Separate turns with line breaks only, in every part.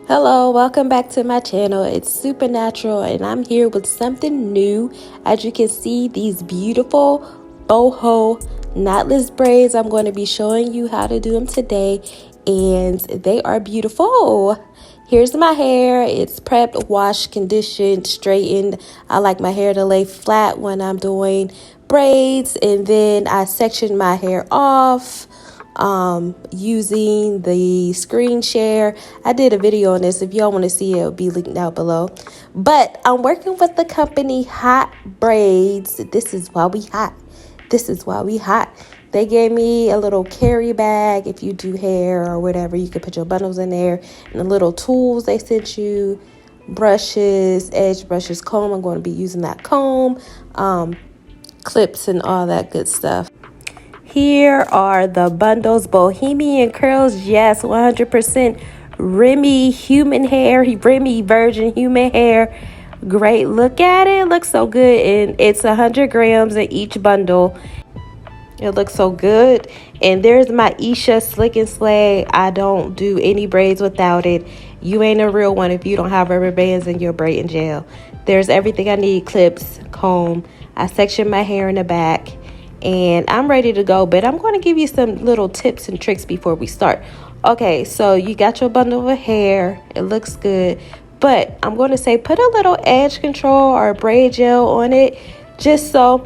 Hello, welcome back to my channel. It's SupNatural and I'm here with something new. As you can see, these beautiful boho knotless braids. I'm going to be showing you how to do them today and they are beautiful. Here's my hair. It's prepped, washed, conditioned, straightened. I like my hair to lay flat when I'm doing braids, and then I section my hair off using the screen share. I did a video on this. If y'all want to see it, it'll be linked down below. But I'm working with the company HOTBRAIDS. This is why we hot. This is why we hot. They gave me a little carry bag. If you do hair or whatever, you can put your bundles in there, and the little tools they sent you, brushes, edge brushes, comb. I'm going to be using that comb, clips and all that good stuff. Here are the bundles. Bohemian Curls, yes, 100% Remy human hair, Remy virgin human hair. Great, look at it, looks so good, and it's 100 grams in each bundle. It looks so good. And there's my Isha Slick and Slay. I don't do any braids without it. You ain't a real one if you don't have rubber bands in your braiding gel. There's everything I need: clips, comb. I section my hair in the back. And I'm ready to go, but I'm going to give you some little tips and tricks before we start. Okay, so you got your bundle of hair. It looks good, but I'm going to say put a little edge control or braid gel on it, just so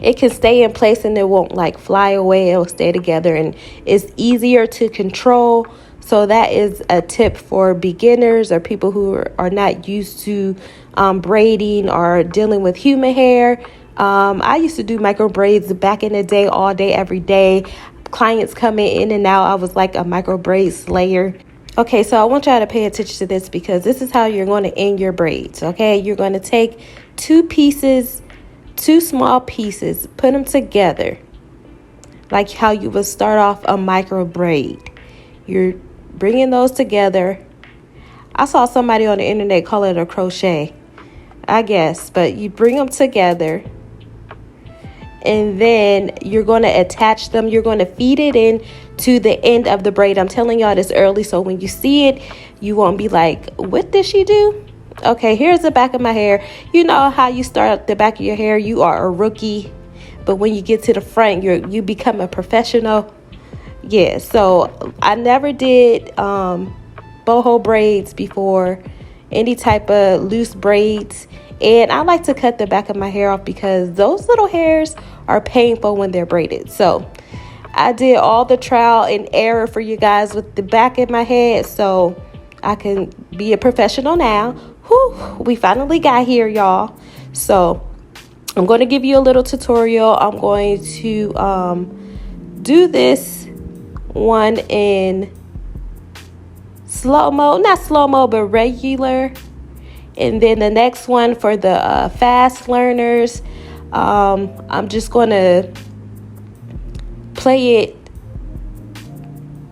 it can stay in place and it won't like fly away. It'll stay together and it's easier to control. So that is a tip for beginners or people who are not used to braiding or dealing with human hair. I used to do micro braids back in the day, all day, every day. Clients coming in and out. I was like a micro braid slayer. Okay, so I want y'all to pay attention to this because this is how you're going to end your braids. Okay, you're going to take two small pieces, put them together like how you would start off a micro braid. You're bringing those together. I saw somebody on the internet call it a crochet, I guess, but you bring them together. And then you're going to attach them. You're going to feed it in to the end of the braid. I'm telling y'all this early, so when you see it, you won't be like, what did she do? Okay, here's the back of my hair. You know how you start at the back of your hair, you are a rookie. But when you get to the front, you become a professional. Yeah, so I never did boho braids before, any type of loose braids. And I like to cut the back of my hair off because those little hairs are painful when they're braided. So I did all the trial and error for you guys with the back of my head so I can be a professional now. Whew, we finally got here, y'all. So I'm going to give you a little tutorial. I'm going to do this one in slow-mo, not slow-mo, but regular. And then the next one for the fast learners, I'm just going to play it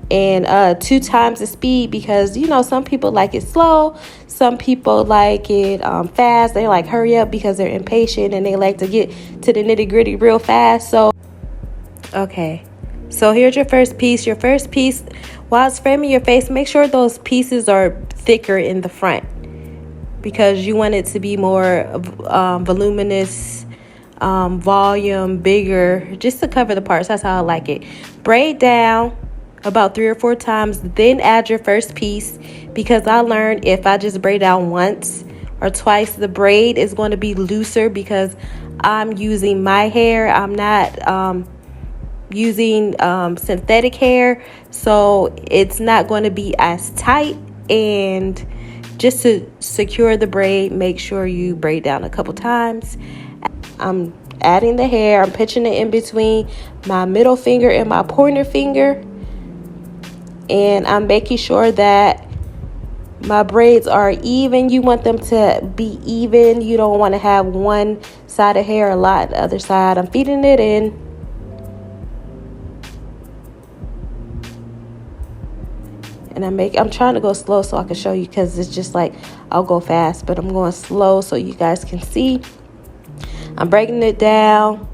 in 2 times the speed because, you know, some people like it slow. Some people like it fast. They like hurry up because they're impatient and they like to get to the nitty gritty real fast. So, okay. So here's your first piece. Your first piece, while it's framing your face, make sure those pieces are thicker in the front, because you want it to be more voluminous, volume, bigger, just to cover the parts. That's how I like it. Braid down about 3 or 4 times, then add your first piece, because I learned if I just braid down once or twice, the braid is going to be looser because I'm using my hair. I'm not using synthetic hair, so it's not going to be as tight. And just to secure the braid, make sure you braid down a couple times. I'm adding the hair. I'm pitching it in between my middle finger and my pointer finger. And I'm making sure that my braids are even. You want them to be even. You don't want to have one side of hair a lot, the other side. I'm feeding it in. And I'm trying to go slow so I can show you, because it's just like I'll go fast, but I'm going slow so you guys can see. I'm breaking it down.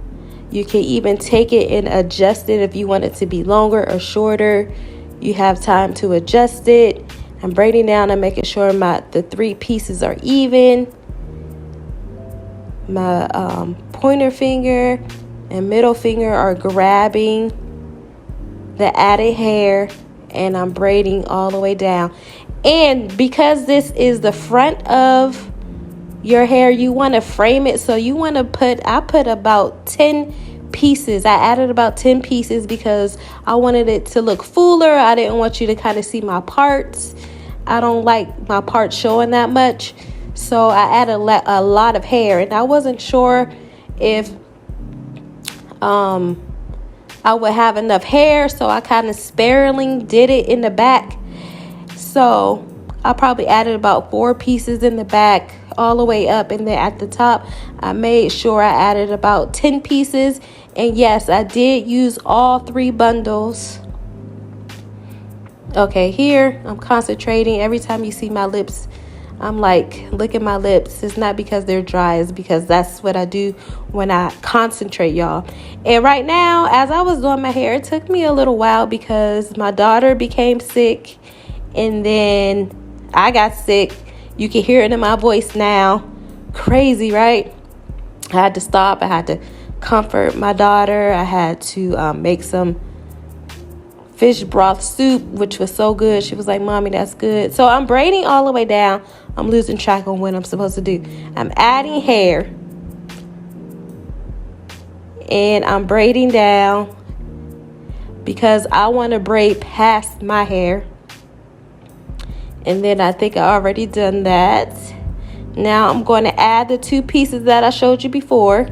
You can even take it and adjust it if you want it to be longer or shorter. You have time to adjust it. I'm braiding down and making sure the 3 pieces are even. My pointer finger and middle finger are grabbing the added hair, and I'm braiding all the way down. And because this is the front of your hair, you want to frame it, so you want to I put about 10 pieces. I added about 10 pieces because I wanted it to look fuller. I didn't want you to kind of see my parts. I don't like my parts showing that much, so I added a lot of hair, and I wasn't sure if I would have enough hair, so I kind of sparingly did it in the back. So I probably added about 4 pieces in the back all the way up, and then at the top I made sure I added about 10 pieces. And yes, I did use all 3 bundles. Okay, here I'm concentrating. Every time you see my lips, I'm like, look at my lips. It's not because they're dry, it's because that's what I do when I concentrate, y'all. And right now, as I was doing my hair, it took me a little while because my daughter became sick, and then I got sick. You can hear it in my voice now. Crazy, right? I had to stop. I had to comfort my daughter. I had to make some fish broth soup, which was so good. She was like, Mommy, that's good. So I'm braiding all the way down. I'm losing track on what I'm supposed to do. I'm adding hair, and I'm braiding down because I want to braid past my hair. And then I think I already done that. Now I'm going to add the 2 pieces that I showed you before,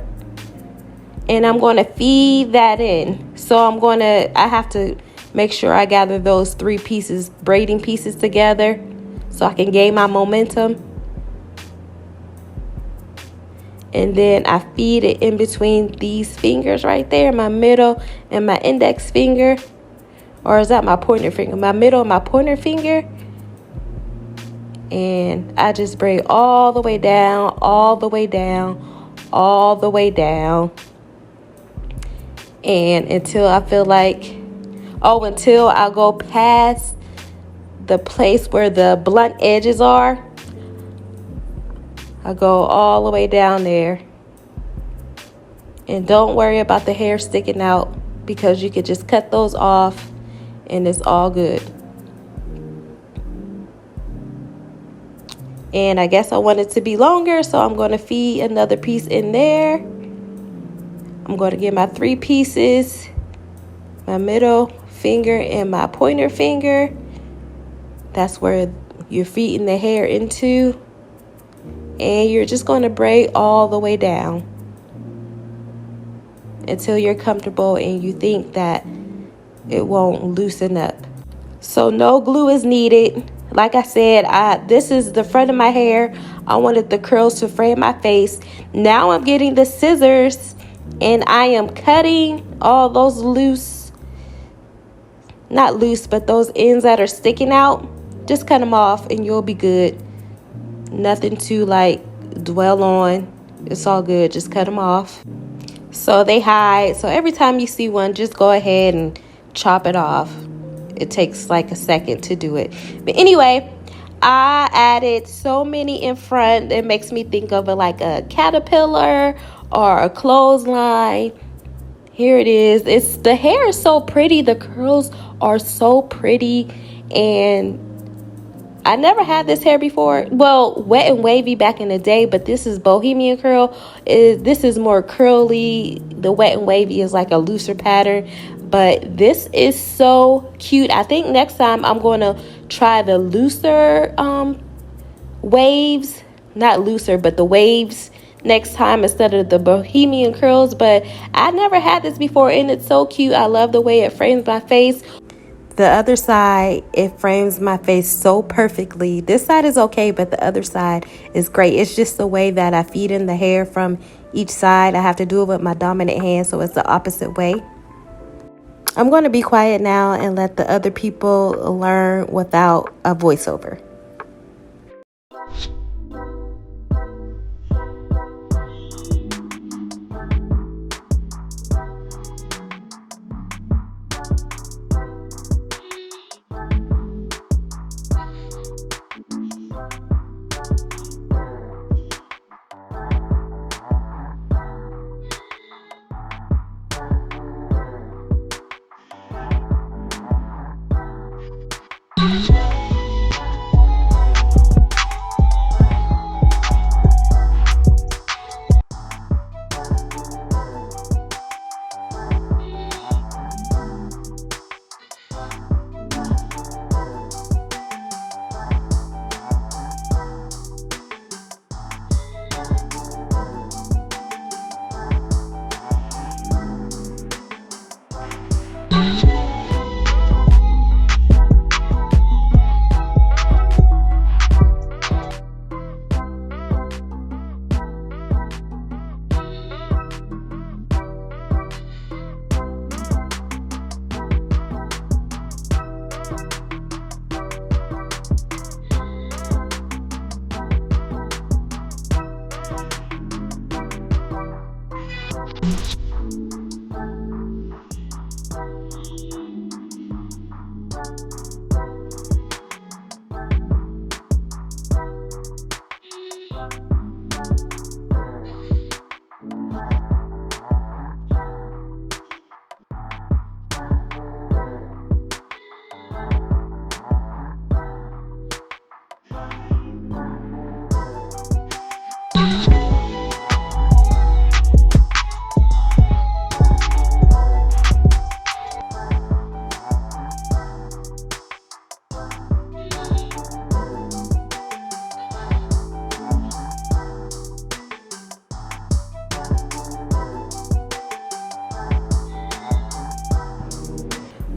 and I'm going to feed that in. So I have to make sure I gather those 3 pieces, braiding pieces together, so I can gain my momentum. And then I feed it in between these fingers right there, my middle and my index finger. Or is that my pointer finger? My middle and my pointer finger. And I just braid all the way down, all the way down, all the way down. And until I feel like, until I go past the place where the blunt edges are. I go all the way down there. And don't worry about the hair sticking out, because you could just cut those off and it's all good. And I guess I want it to be longer, so I'm going to feed another piece in there. I'm going to get my 3 pieces, my middle finger and my pointer finger. That's where you're feeding the hair into. And you're just going to braid all the way down until you're comfortable and you think that it won't loosen up. So no glue is needed. Like I said, this is the front of my hair. I wanted the curls to frame my face. Now I'm getting the scissors and I am cutting all those not loose, but those ends that are sticking out. Just cut them off and you'll be good. Nothing to like dwell on. It's all good. Just cut them off so they hide. So every time you see one, just go ahead and chop it off. It takes like a second to do it. But anyway, I added so many in front. It makes me think of like a caterpillar or a clothesline. Here it is. The hair is so pretty. The curls are so pretty. And I never had this hair before. Well, wet and wavy back in the day, but this is Bohemian Curl. This is more curly. The wet and wavy is like a looser pattern, but this is so cute. I think next time I'm going to try the looser waves. Not looser, but the waves next time instead of the Bohemian Curls. But I never had this before, and it's so cute. I love the way it frames my face. The other side, it frames my face so perfectly. This side is okay, but the other side is great. It's just the way that I feed in the hair from each side. I have to do it with my dominant hand, so it's the opposite way. I'm going to be quiet now and let the other people learn without a voiceover.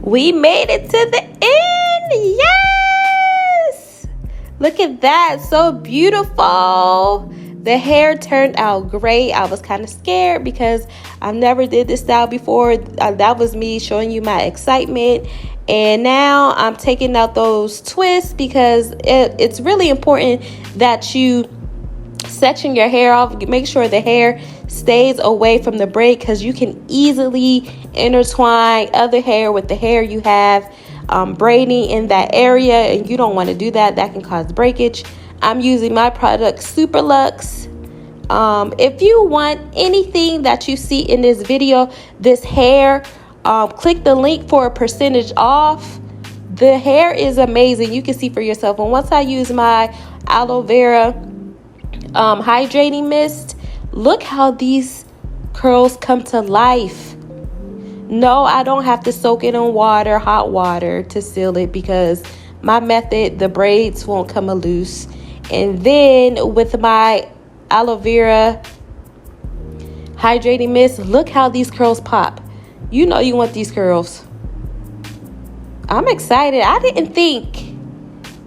We made it to the end. Yes! Look at that. So beautiful. The hair turned out great. I was kind of scared because I never did this style before. That was me showing you my excitement. And now I'm taking out those twists because it's really important that you section your hair off. Make sure the hair stays away from the braid because you can easily intertwine other hair with the hair you have braiding in that area, and you don't want to do that. That can cause breakage. I'm using my product SupaLuxx. If you want anything that you see in this video, this hair, click the link for a percentage off. The hair is amazing. You can see for yourself. And once I use my aloe vera hydrating mist, look how these curls come to life. No, I don't have to soak it in water, hot water, to seal it because my method, the braids won't come loose. And then with my aloe vera hydrating mist, look how these curls pop. You know you want these curls. I'm excited. I didn't think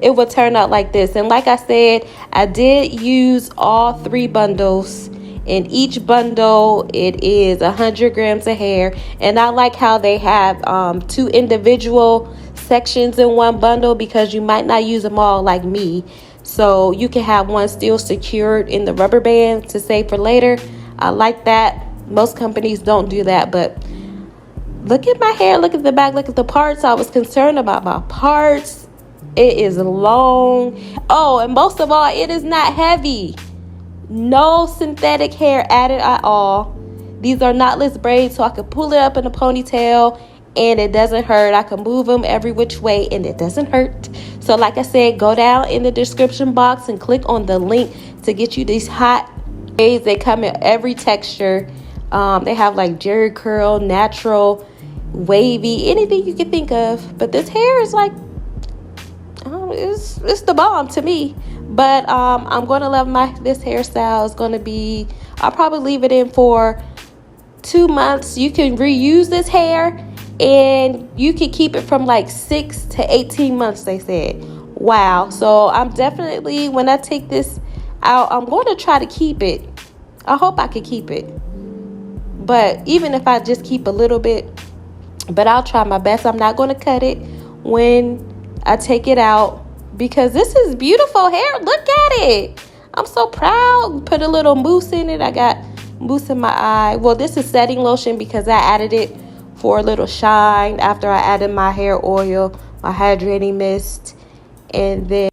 it would turn out like this. And like I said, I did use all 3 bundles. In each bundle, it is 100 grams of hair. And I like how they have 2 individual sections in one bundle because you might not use them all like me. So you can have one still secured in the rubber band to save for later. I like that. Most companies don't do that, but look at my hair, look at the back, look at the parts. I was concerned about my parts. It is long. Oh, and most of all, it is not heavy. No synthetic hair added at all. These are knotless braids, so I can pull it up in a ponytail and it doesn't hurt. I can move them every which way and it doesn't hurt. So like I said, go down in the description box and click on the link to get you these hot braids. They come in every texture. They have like jerry curl, natural, wavy, anything you can think of. But this hair is like, it's the bomb to me. But I'm going to love this hairstyle. It's going to be, I'll probably leave it in for 2 months. You can reuse this hair and you can keep it from like 6 to 18 months, they said. Wow. So I'm definitely, when I take this out, I'm going to try to keep it. I hope I can keep it. But even if I just keep a little bit, but I'll try my best. I'm not going to cut it when I take it out because this is beautiful hair. Look at it. I'm so proud. Put a little mousse in it. I got mousse in my eye. Well, this is setting lotion because I added it for a little shine after I added my hair oil, my hydrating mist, and then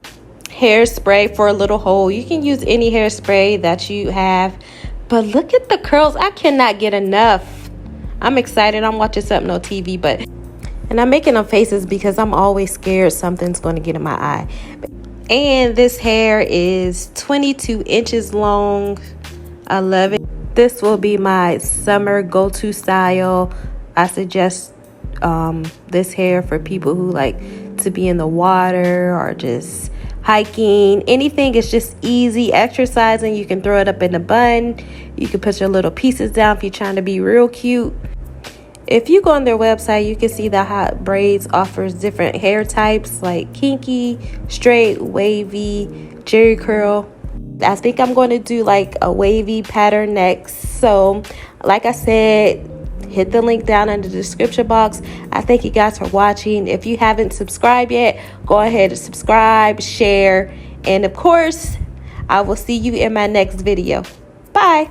hairspray for a little hold. You can use any hairspray that you have. But look at the curls. I cannot get enough. I'm excited. I'm watching something on TV, and I'm making them faces because I'm always scared something's going to get in my eye. And this hair is 22 inches long. I love it. This will be my summer go-to style. I suggest this hair for people who like to be in the water or just hiking. Anything is just easy. Exercising, you can throw it up in a bun. You can put your little pieces down if you're trying to be real cute. If you go on their website, you can see that HOTBRAIDS offers different hair types like kinky, straight, wavy, jerry curl. I think I'm going to do like a wavy pattern next. So like I said, hit the link down in the description box. I thank you guys for watching. If you haven't subscribed yet, go ahead and subscribe, share, and of course, I will see you in my next video. Bye.